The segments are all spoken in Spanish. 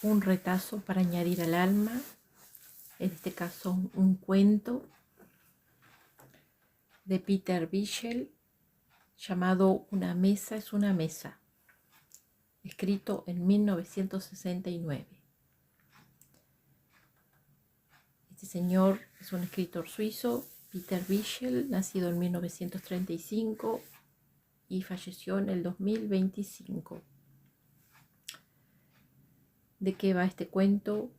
un retazo para añadir al alma, en este caso un cuento de Peter Bichsel llamado Una mesa es una mesa, escrito en 1969. Este señor es un escritor suizo, Peter Bichsel, nacido en 1935 y falleció en el 2025. ¿De qué va este cuento?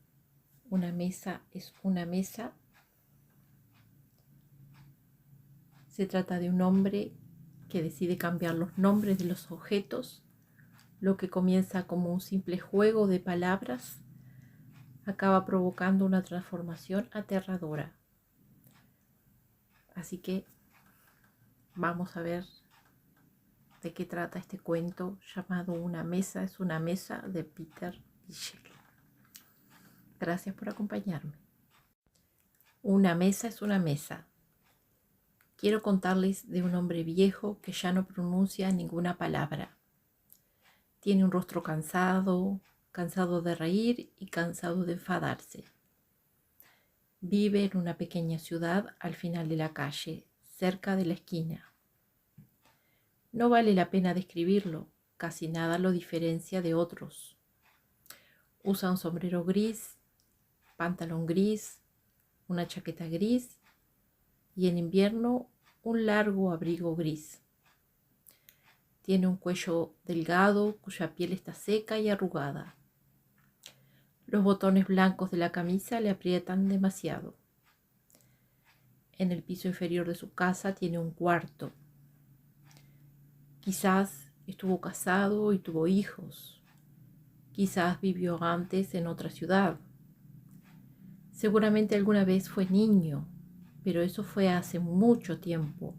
Una mesa es una mesa. Se trata de un hombre que decide cambiar los nombres de los objetos. Lo que comienza como un simple juego de palabras acaba provocando una transformación aterradora. Así que vamos a ver de qué trata este cuento llamado Una mesa es una mesa de Peter Bichsel. Gracias por acompañarme. Una mesa es una mesa. Quiero contarles de un hombre viejo que ya no pronuncia ninguna palabra. Tiene un rostro cansado, cansado de reír y cansado de enfadarse. Vive en una pequeña ciudad al final de la calle, cerca de la esquina. No vale la pena describirlo, casi nada lo diferencia de otros. Usa un sombrero gris, pantalón gris, una chaqueta gris y en invierno un largo abrigo gris. Tiene un cuello delgado cuya piel está seca y arrugada. Los botones blancos de la camisa le aprietan demasiado. En el piso inferior de su casa tiene un cuarto. Quizás estuvo casado y tuvo hijos. Quizás vivió antes en otra ciudad. Seguramente alguna vez fue niño, pero eso fue hace mucho tiempo,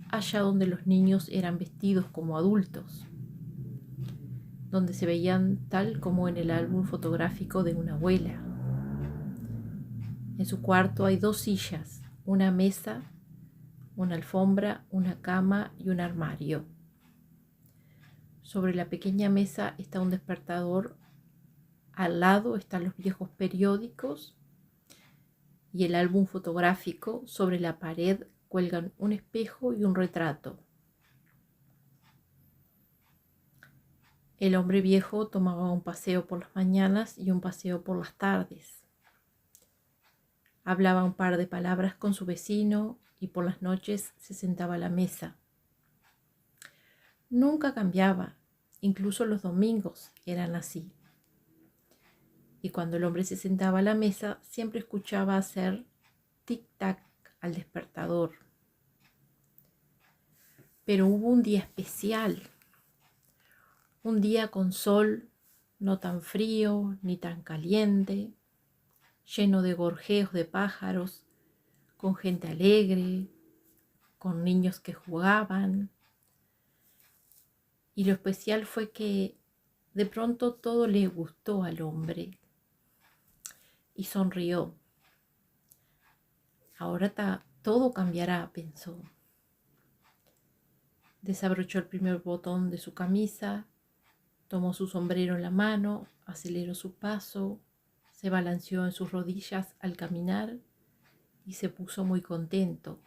allá donde los niños eran vestidos como adultos, donde se veían tal como en el álbum fotográfico de una abuela. En su cuarto hay 2 sillas, una mesa, una alfombra, una cama y un armario. Sobre la pequeña mesa está un despertador, al lado están los viejos periódicos y el álbum fotográfico. Sobre la pared cuelgan un espejo y un retrato. El hombre viejo tomaba un paseo por las mañanas y un paseo por las tardes. Hablaba un par de palabras con su vecino y por las noches se sentaba a la mesa. Nunca cambiaba, incluso los domingos eran así. Y cuando el hombre se sentaba a la mesa, siempre escuchaba hacer tic-tac al despertador. Pero hubo un día especial, un día con sol, no tan frío ni tan caliente, lleno de gorjeos de pájaros, con gente alegre, con niños que jugaban. Y lo especial fue que de pronto todo le gustó al hombre y sonrió. Ahora todo cambiará, pensó. Desabrochó el primer botón de su camisa, tomó su sombrero en la mano, aceleró su paso, se balanceó en sus rodillas al caminar y se puso muy contento.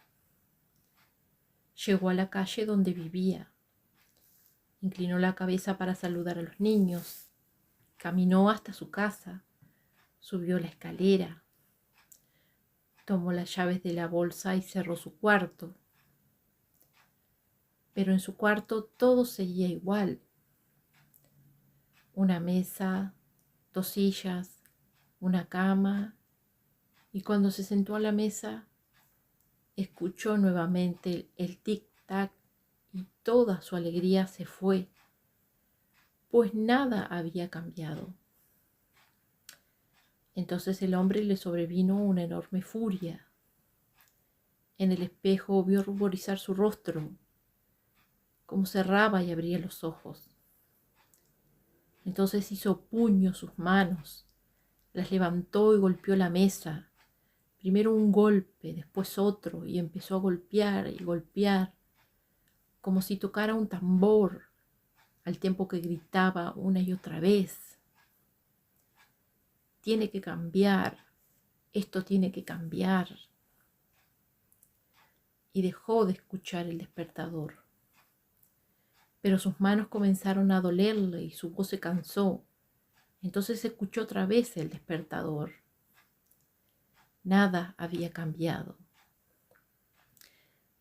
Llegó a la calle donde vivía. Inclinó la cabeza para saludar a los niños. Caminó hasta su casa. Subió la escalera. Tomó las llaves de la bolsa y cerró su cuarto. Pero en su cuarto todo seguía igual. Una mesa, 2 sillas, una cama. Y cuando se sentó a la mesa, escuchó nuevamente el tic-tac y toda su alegría se fue, pues nada había cambiado. Entonces el hombre le sobrevino una enorme furia. En el espejo vio ruborizar su rostro, cómo cerraba y abría los ojos. Entonces hizo puño sus manos, las levantó y golpeó la mesa. Primero un golpe, después otro, y empezó a golpear y golpear, como si tocara un tambor, al tiempo que gritaba una y otra vez. tiene que cambiar, esto tiene que cambiar. Y dejó de escuchar el despertador. Pero sus manos comenzaron a dolerle y su voz se cansó. Entonces escuchó otra vez el despertador. Nada había cambiado.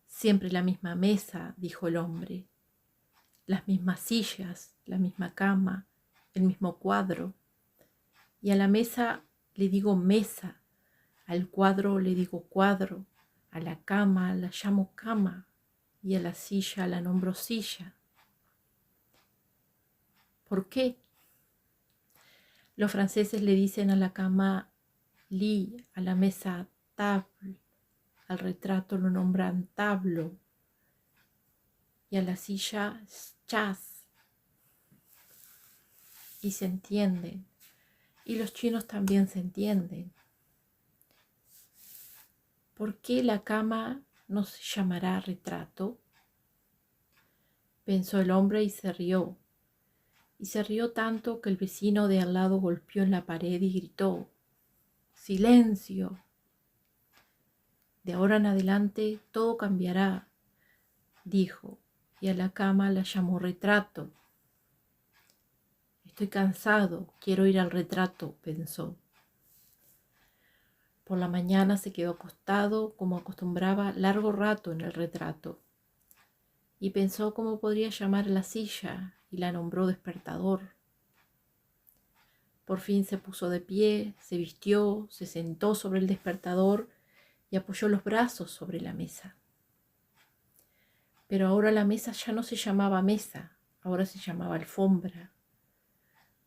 Siempre la misma mesa, dijo el hombre, las mismas sillas, la misma cama, el mismo cuadro. Y a la mesa le digo mesa, al cuadro le digo cuadro, a la cama la llamo cama y a la silla la nombro silla. ¿Por qué? Los franceses le dicen a la cama lit, a la mesa table, al retrato lo nombran tableau y a la silla chaise. Y se entienden. Y los chinos también se entienden. ¿Por qué la cama no se llamará retrato? Pensó el hombre y se rió. Y se rió tanto que el vecino de al lado golpeó en la pared y gritó: ¡Silencio! De ahora en adelante todo cambiará, dijo, y a la cama la llamó retrato. Estoy cansado, quiero ir al retrato, pensó. Por la mañana se quedó acostado, como acostumbraba, largo rato en el retrato, y pensó cómo podría llamar a la silla, y la nombró despertador. Por fin se puso de pie, se vistió, se sentó sobre el despertador y apoyó los brazos sobre la mesa. Pero ahora la mesa ya no se llamaba mesa, ahora se llamaba alfombra.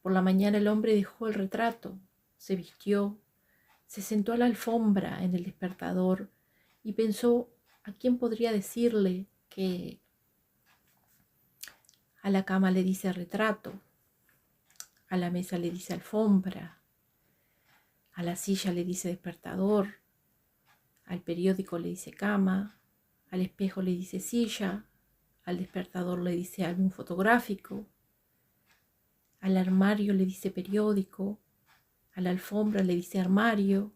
Por la mañana el hombre dejó el retrato, se vistió, se sentó a la alfombra en el despertador y pensó a quién podría decirle que a la cama le dice retrato, a la mesa le dice alfombra, a la silla le dice despertador, al periódico le dice cama, al espejo le dice silla, al despertador le dice álbum fotográfico, al armario le dice periódico, a la alfombra le dice armario,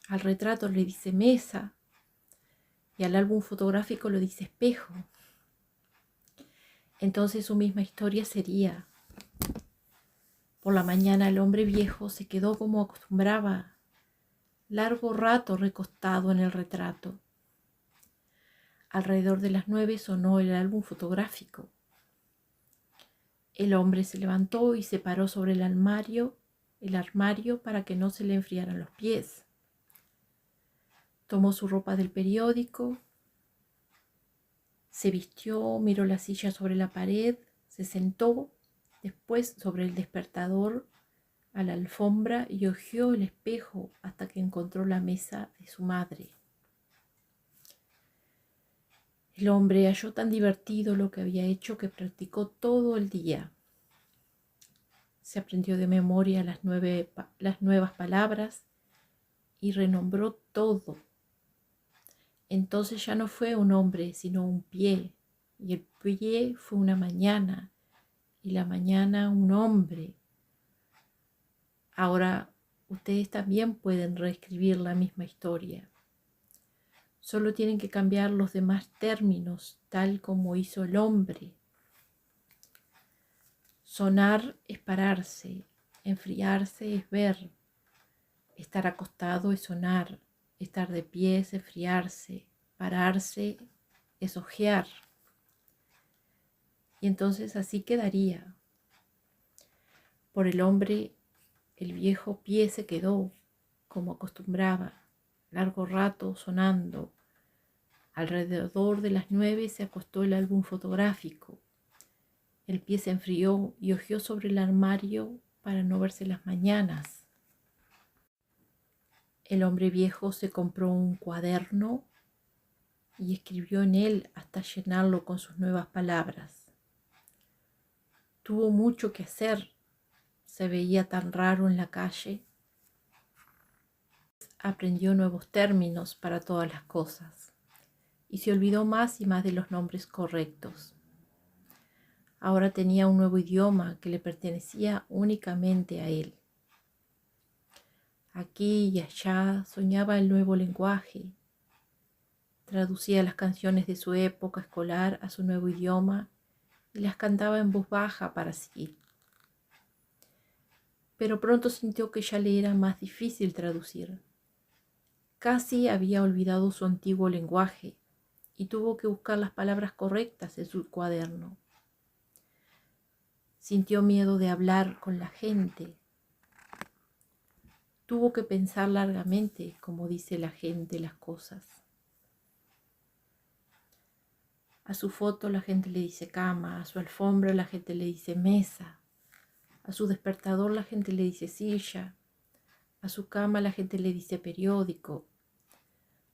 al retrato le dice mesa y al álbum fotográfico le dice espejo. Entonces su misma historia sería: por la mañana el hombre viejo se quedó como acostumbraba, largo rato recostado en el retrato. Alrededor de las 9 sonó el álbum fotográfico. El hombre se levantó y se paró sobre el armario para que no se le enfriaran los pies. Tomó su ropa del periódico, se vistió, miró la silla sobre la pared, se sentó, después sobre el despertador, a la alfombra y hojeó el espejo hasta que encontró la mesa de su madre. El hombre halló tan divertido lo que había hecho que practicó todo el día. Se aprendió de memoria las nuevas palabras y renombró todo. Entonces ya no fue un hombre, sino un pie, y el pie fue una mañana, y la mañana un hombre. Ahora ustedes también pueden reescribir la misma historia. Solo tienen que cambiar los demás términos, tal como hizo el hombre. Sonar es pararse, enfriarse es ver, estar acostado es sonar, estar de pie es enfriarse, pararse es ojear. Y entonces así quedaría. Por el hombre, el viejo pie se quedó, como acostumbraba, largo rato sonando. Alrededor de las 9 se acostó el álbum fotográfico. El pie se enfrió y hojeó sobre el armario para no verse las mañanas. El hombre viejo se compró un cuaderno y escribió en él hasta llenarlo con sus nuevas palabras. Tuvo mucho que hacer, se veía tan raro en la calle. Aprendió nuevos términos para todas las cosas y se olvidó más y más de los nombres correctos. Ahora tenía un nuevo idioma que le pertenecía únicamente a él. Aquí y allá soñaba el nuevo lenguaje, traducía las canciones de su época escolar a su nuevo idioma y las cantaba en voz baja para sí. Pero pronto sintió que ya le era más difícil traducir. Casi había olvidado su antiguo lenguaje y tuvo que buscar las palabras correctas en su cuaderno. Sintió miedo de hablar con la gente. Tuvo que pensar largamente cómo dice la gente las cosas. A su foto la gente le dice cama, a su alfombra la gente le dice mesa, a su despertador la gente le dice silla, a su cama la gente le dice periódico,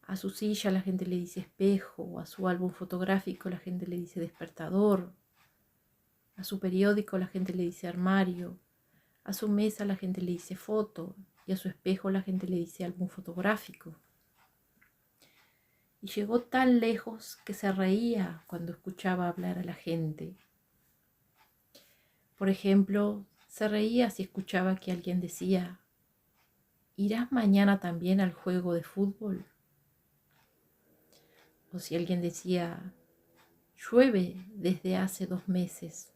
a su silla la gente le dice espejo, a su álbum fotográfico la gente le dice despertador, a su periódico la gente le dice armario, a su mesa la gente le dice foto y a su espejo la gente le dice álbum fotográfico. Y llegó tan lejos que se reía cuando escuchaba hablar a la gente. Por ejemplo, se reía si escuchaba que alguien decía: ¿irás mañana también al juego de fútbol? O si alguien decía: llueve desde hace 2 meses.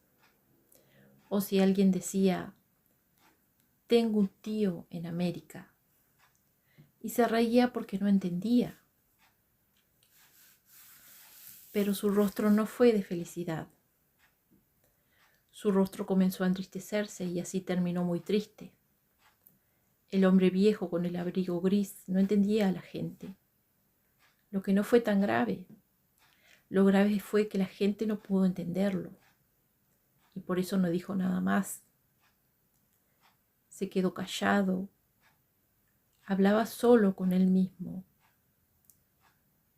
O si alguien decía: tengo un tío en América. Y se reía porque no entendía. Pero su rostro no fue de felicidad. Su rostro comenzó a entristecerse y así terminó muy triste. El hombre viejo con el abrigo gris no entendía a la gente. Lo que no fue tan grave. Lo grave fue que la gente no pudo entenderlo. Y por eso no dijo nada más. Se quedó callado. Hablaba solo con él mismo.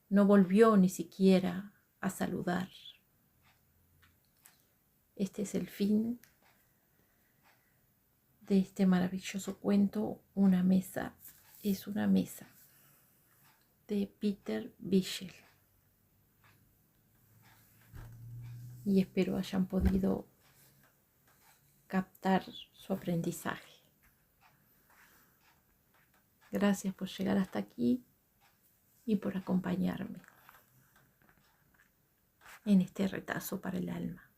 No volvió ni siquiera a saludar. Este es el fin de este maravilloso cuento, Una mesa es una mesa, de Peter Bichsel. Y espero hayan podido captar su aprendizaje. Gracias por llegar hasta aquí y por acompañarme en este retazo para el alma.